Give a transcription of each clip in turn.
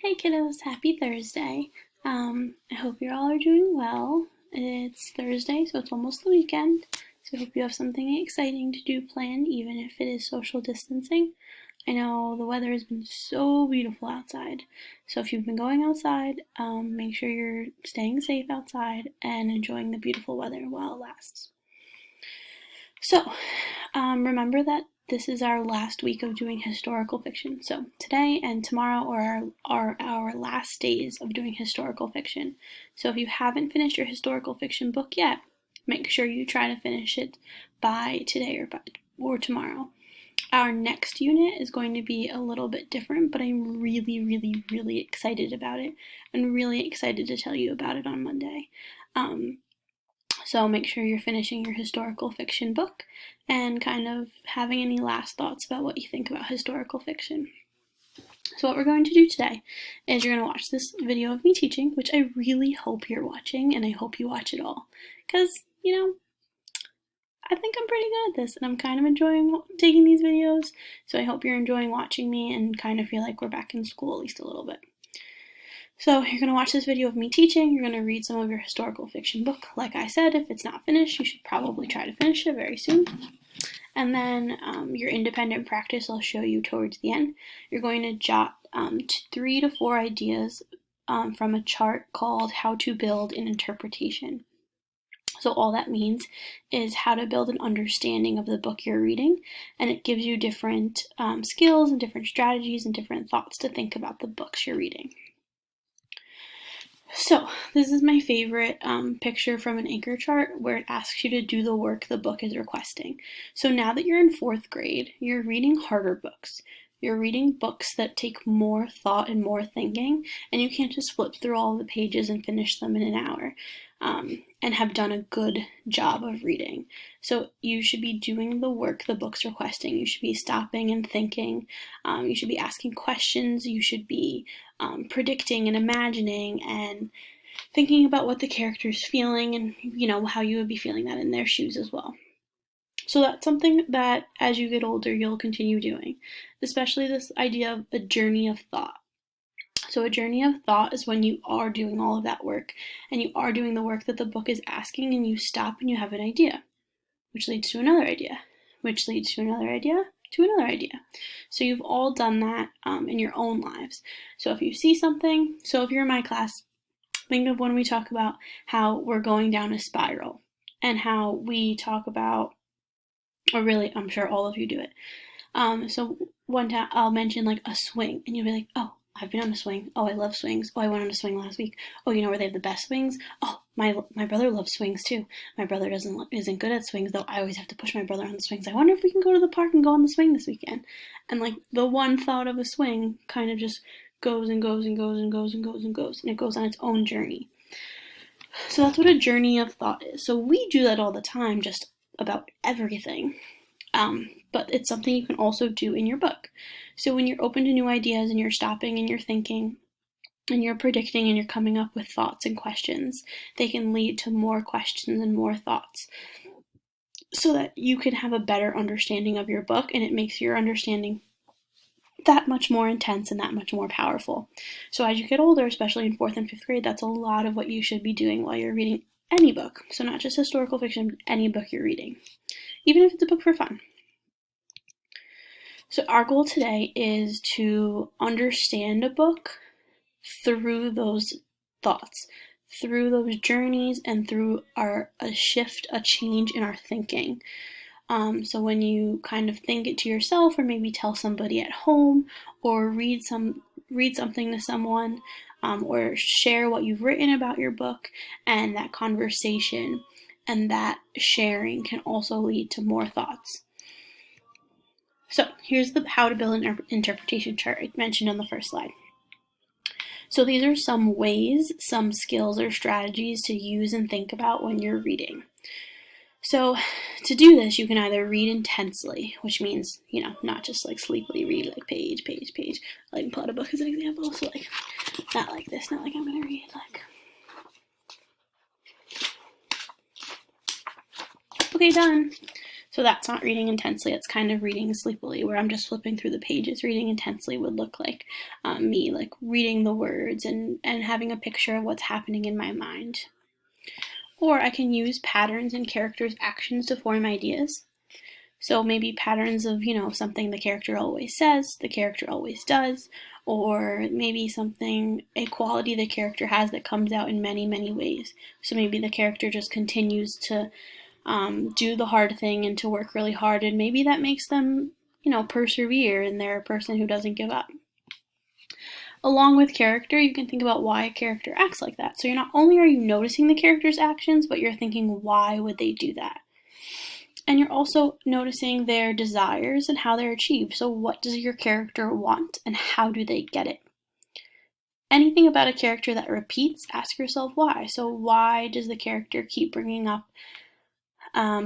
Hey kiddos, happy Thursday. I hope you all are doing well. It's Thursday, so it's almost the weekend. So I hope you have something exciting to do planned, even if it is social distancing. I know the weather has been so beautiful outside. So if you've been going outside, make sure you're staying safe outside and enjoying the beautiful weather while it lasts. So, remember that this is our last week of doing historical fiction. So today and tomorrow are our last days of doing historical fiction. So if you haven't finished your historical fiction book yet, make sure you try to finish it by today or tomorrow. Our next unit is going to be a little bit different, but I'm really excited about it and really excited to tell you about it on Monday. So make sure you're finishing your historical fiction book and kind of having any last thoughts about what you think about historical fiction. So what we're going to do today is you're going to watch this video of me teaching, which I really hope you're watching, and I hope you watch it all. Because, I think I'm pretty good at this, and I'm kind of enjoying taking these videos, so I hope you're enjoying watching me and kind of feel like we're back in school at least a little bit. So you're going to watch this video of me teaching, you're going to read some of your historical fiction book. Like I said, if it's not finished, you should probably try to finish it very soon. And then your independent practice I'll show you towards the end. You're going to jot 3 to 4 ideas from a chart called How to Build an Interpretation. So all that means is how to build an understanding of the book you're reading, and it gives you different skills and different strategies and different thoughts to think about the books you're reading. So this is my favorite picture from an anchor chart where it asks you to do the work the book is requesting. So now that you're in 4th grade, you're reading harder books. You're reading books that take more thought and more thinking, and you can't just flip through all the pages and finish them in an hour and have done a good job of reading. So you should be doing the work the book's requesting. You should be stopping and thinking. You should be asking questions. You should be predicting and imagining and thinking about what the character's feeling and, how you would be feeling that in their shoes as well. So that's something that as you get older, you'll continue doing, especially this idea of a journey of thought. So a journey of thought is when you are doing all of that work and you are doing the work that the book is asking and you stop and you have an idea, which leads to another idea, which leads to another idea, to another idea. So you've all done that in your own lives. So if you see something, so if you're in my class, think of when we talk about how we're going down a spiral and how we talk about, or really, I'm sure all of you do it. So one time I'll mention like a swing and you'll be like, oh, I've been on a swing. Oh, I love swings. Oh, I went on a swing last week. Oh, you know where they have the best swings? Oh, my brother loves swings too. My brother isn't good at swings though. I always have to push my brother on the swings. I wonder if we can go to the park and go on the swing this weekend. And like the one thought of a swing kind of just goes and goes and goes and goes and goes and goes, and it goes on its own journey. So that's what a journey of thought is. So we do that all the time, just about everything. But it's something you can also do in your book. So when you're open to new ideas and you're stopping and you're thinking and you're predicting and you're coming up with thoughts and questions, they can lead to more questions and more thoughts so that you can have a better understanding of your book, and it makes your understanding that much more intense and that much more powerful. So as you get older, especially in 4th and 5th grade, that's a lot of what you should be doing while you're reading any book. So not just historical fiction, but any book you're reading, even if it's a book for fun. So our goal today is to understand a book through those thoughts, through those journeys, and through a change in our thinking. So when you kind of think it to yourself, or maybe tell somebody at home, or read something to someone, or share what you've written about your book, and that conversation and that sharing can also lead to more thoughts. So here's the how to build an interpretation chart I mentioned on the first slide. So these are some ways, some skills or strategies to use and think about when you're reading. So to do this, you can either read intensely, which means, not just like sleepily read like page. I can pull out a book as an example. So like, not like this, not like I'm going to read like, okay, done. So that's not reading intensely, it's kind of reading sleepily, where I'm just flipping through the pages. Reading intensely would look like me like reading the words and having a picture of what's happening in my mind. Or I can use patterns in characters' actions to form ideas. So maybe patterns of, something the character always says, the character always does, or maybe something, a quality the character has that comes out in many, many ways. So maybe the character just continues to do the hard thing and to work really hard, and maybe that makes them, persevere, and they're a person who doesn't give up. Along with character, you can think about why a character acts like that. So you're not only are you noticing the character's actions, but you're thinking, why would they do that? And you're also noticing their desires and how they're achieved. So what does your character want and how do they get it? Anything about a character that repeats, ask yourself why. So why does the character keep bringing up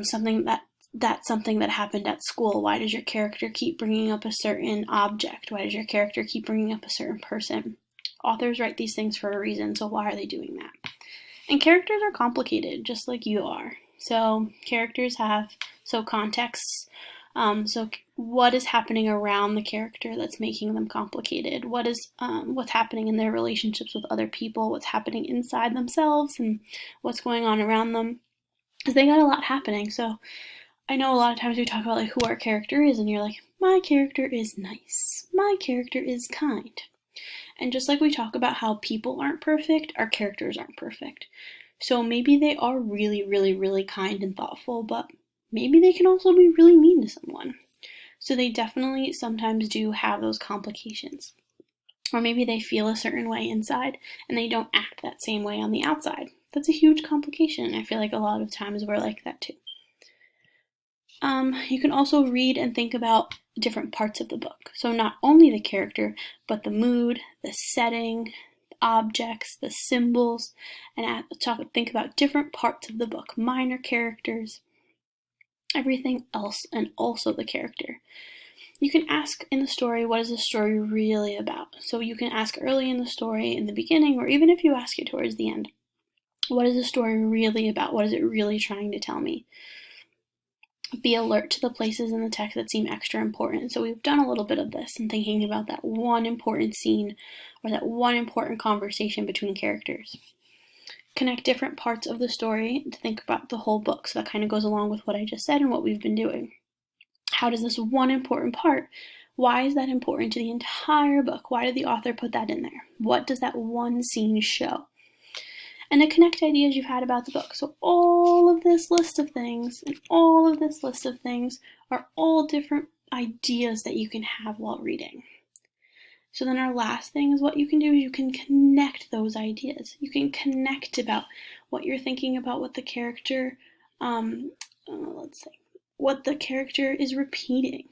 something that happened at school? Why does your character keep bringing up a certain object? Why does your character keep bringing up a certain person? Authors write these things for a reason, so why are they doing that? And characters are complicated, just like you are. So characters have contexts. So what is happening around the character that's making them complicated? What's happening in their relationships with other people? What's happening inside themselves and what's going on around them? Because they got a lot happening. So I know a lot of times we talk about like who our character is, and you're like, my character is nice. My character is kind. And just like we talk about how people aren't perfect, our characters aren't perfect. So maybe they are really, really, really kind and thoughtful, but maybe they can also be really mean to someone. So they definitely sometimes do have those complications. Or maybe they feel a certain way inside and they don't act that same way on the outside. That's a huge complication. I feel like a lot of times we're like that too. You can also read and think about different parts of the book. So not only the character, but the mood, the setting, the objects, the symbols, and think about different parts of the book, minor characters, everything else, and also the character. You can ask in the story, what is the story really about? So you can ask early in the story, in the beginning, or even if you ask it towards the end, what is the story really about? What is it really trying to tell me? Be alert to the places in the text that seem extra important. So we've done a little bit of this and thinking about that one important scene or that one important conversation between characters. Connect different parts of the story to think about the whole book. So that kind of goes along with what I just said and what we've been doing. How does this one important part, why is that important to the entire book? Why did the author put that in there? What does that one scene show? And to connect ideas you've had about the book. So all of this list of things and all of this list of things are all different ideas that you can have while reading. So then our last thing is what you can do is you can connect those ideas. You can connect about what you're thinking about what the character, what the character is repeating.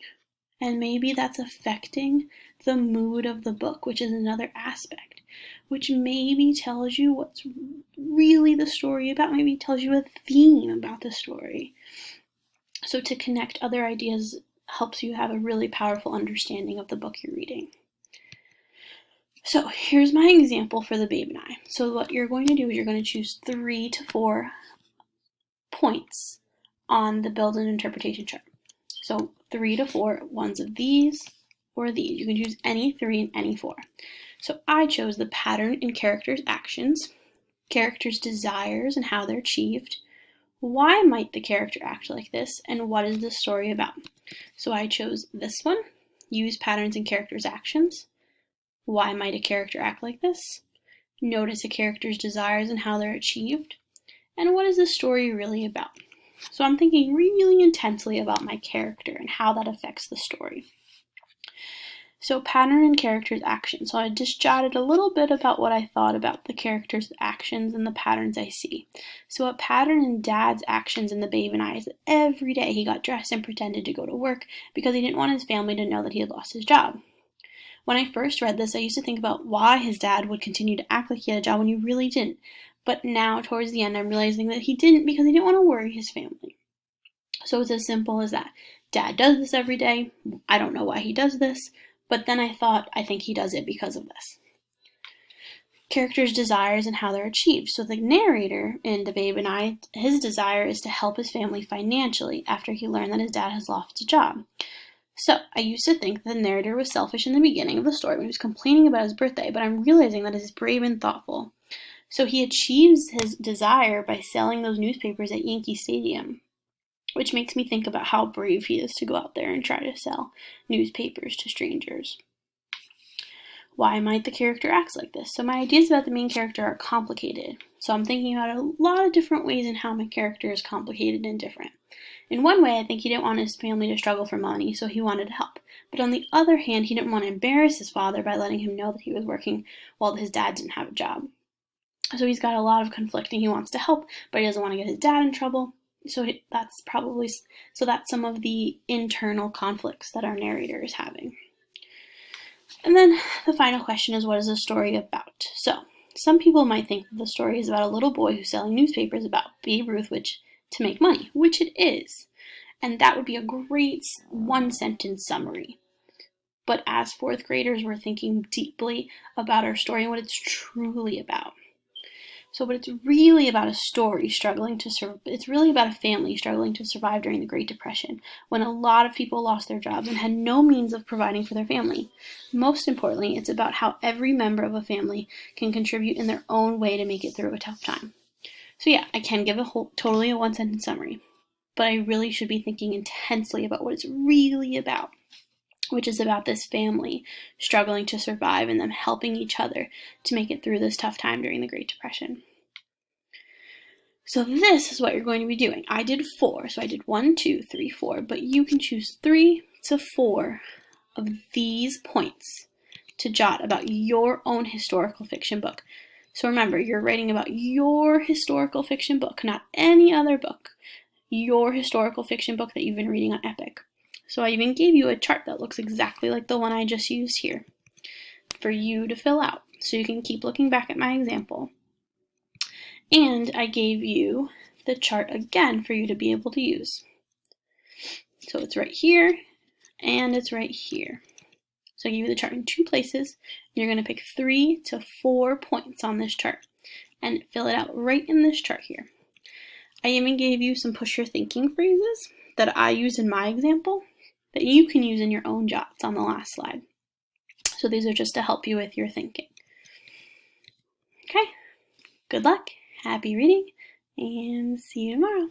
And maybe that's affecting the mood of the book, which is another aspect, which maybe tells you what's really the story about, maybe tells you a theme about the story. So to connect other ideas helps you have a really powerful understanding of the book you're reading. So here's my example for The Babe and I. So what you're going to do is you're going to choose 3 to 4 points on the build and interpretation chart. So 3 to 4, ones of these or these. You can choose any 3 and any 4. So I chose the pattern in characters' actions, characters' desires and how they're achieved, why might the character act like this, and what is the story about. So I chose this one, use patterns in characters' actions, why might a character act like this, notice a character's desires and how they're achieved, and what is the story really about. So I'm thinking really intensely about my character and how that affects the story. So pattern in characters' actions. So I just jotted a little bit about what I thought about the characters' actions and the patterns I see. So a pattern in Dad's actions in The Babe and I is that every day he got dressed and pretended to go to work because he didn't want his family to know that he had lost his job. When I first read this, I used to think about why his dad would continue to act like he had a job when he really didn't. But now, towards the end, I'm realizing that he didn't because he didn't want to worry his family. So it's as simple as that. Dad does this every day. I don't know why he does this. But then I thought, I think he does it because of this. characters' desires and how they're achieved. So the narrator in The Babe and I, his desire is to help his family financially after he learned that his dad has lost a job. So I used to think that the narrator was selfish in the beginning of the story when he was complaining about his birthday, but I'm realizing that he's brave and thoughtful. So he achieves his desire by selling those newspapers at Yankee Stadium, which makes me think about how brave he is to go out there and try to sell newspapers to strangers. Why might the character act like this? So my ideas about the main character are complicated. So I'm thinking about a lot of different ways in how my character is complicated and different. In one way, I think he didn't want his family to struggle for money, so he wanted to help. But on the other hand, he didn't want to embarrass his father by letting him know that he was working while his dad didn't have a job. So he's got a lot of conflicting. He wants to help, but he doesn't want to get his dad in trouble. So that's some of the internal conflicts that our narrator is having. And then the final question is, what is the story about? So some people might think that the story is about a little boy who's selling newspapers about Babe Ruth, to make money, which it is. And that would be a great one-sentence summary. But as fourth graders, we're thinking deeply about our story and what it's truly about. But it's really about it's really about a family struggling to survive during the Great Depression, when a lot of people lost their jobs and had no means of providing for their family. Most importantly, it's about how every member of a family can contribute in their own way to make it through a tough time. So yeah, I can give totally a one-sentence summary, but I really should be thinking intensely about what it's really about, which is about this family struggling to survive and them helping each other to make it through this tough time during the Great Depression. So this is what you're going to be doing. I did 4, so I did 1, 2, 3, 4, but you can choose 3 to 4 of these points to jot about your own historical fiction book. So remember, you're writing about your historical fiction book, not any other book. Your historical fiction book that you've been reading on Epic. So I even gave you a chart that looks exactly like the one I just used here for you to fill out, so you can keep looking back at my example. And I gave you the chart again for you to be able to use. So it's right here, and it's right here. So I gave you the chart in 2 places. You're going to pick 3 to 4 points on this chart and fill it out right in this chart here. I even gave you some push your thinking phrases that I use in my example that you can use in your own jots on the last slide. So these are just to help you with your thinking. Okay, good luck, happy reading, and see you tomorrow.